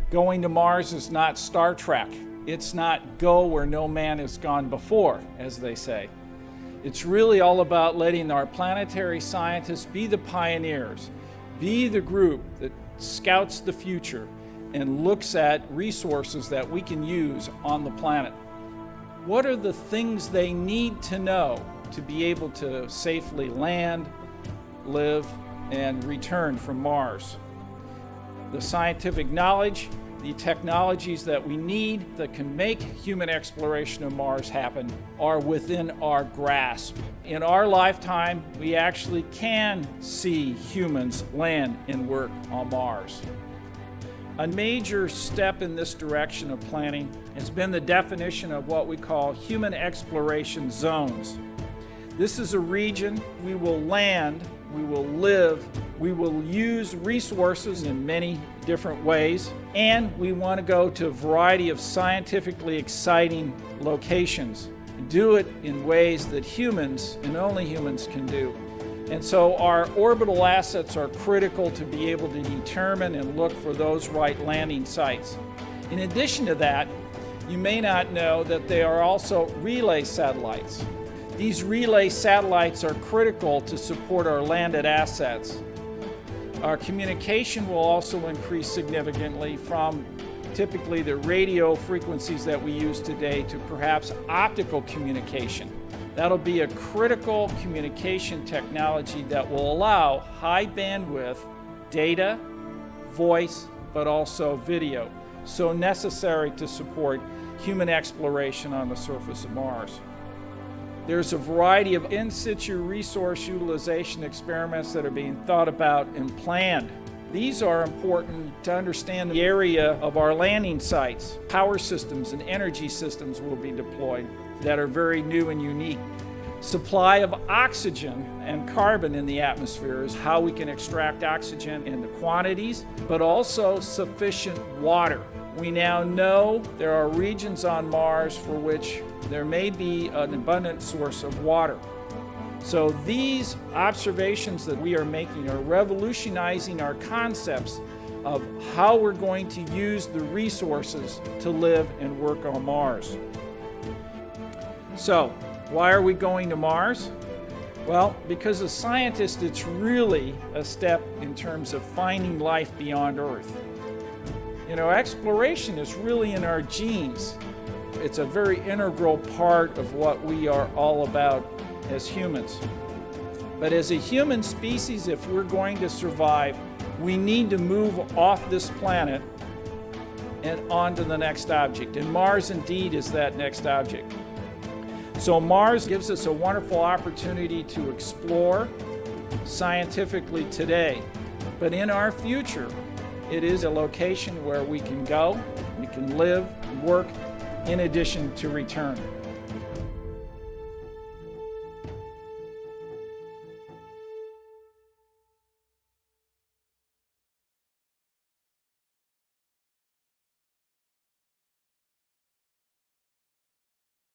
Going to Mars is not Star Trek. It's not go where no man has gone before, as they say. It's really all about letting our planetary scientists be the pioneers, be the group that scouts the future and looks at resources that we can use on the planet. What are the things they need to know to be able to safely land, live, and return from Mars? The scientific knowledge, the technologies that we need that can make human exploration of Mars happen are within our grasp. In our lifetime, we actually can see humans land and work on Mars. A major step in this direction of planning has been the definition of what we call human exploration zones. This is a region we will land, we will live, we will use resources in many different ways, and we want to go to a variety of scientifically exciting locations. Do it in ways that humans and only humans can do. And so our orbital assets are critical to be able to determine and look for those right landing sites. In addition to that, you may not know that they are also relay satellites. These relay satellites are critical to support our landed assets. Our communication will also increase significantly from typically the radio frequencies that we use today to perhaps optical communication. That'll be a critical communication technology that will allow high bandwidth data, voice, but also video, so necessary to support human exploration on the surface of Mars. There's a variety of in situ resource utilization experiments that are being thought about and planned. These are important to understand the area of our landing sites. Power systems and energy systems will be deployed that are very new and unique. Supply of oxygen and carbon in the atmosphere is how we can extract oxygen in the quantities, but also sufficient water. We now know there are regions on Mars for which there may be an abundant source of water. So these observations that we are making are revolutionizing our concepts of how we're going to use the resources to live and work on Mars. So, why are we going to Mars? Well, because as scientists, it's really a step in terms of finding life beyond Earth. You know, exploration is really in our genes. It's a very integral part of what we are all about as humans. But as a human species, if we're going to survive, we need to move off this planet and on to the next object. And Mars indeed is that next object. So Mars gives us a wonderful opportunity to explore scientifically today. But in our future, it is a location where we can go, we can live, work, in addition to return.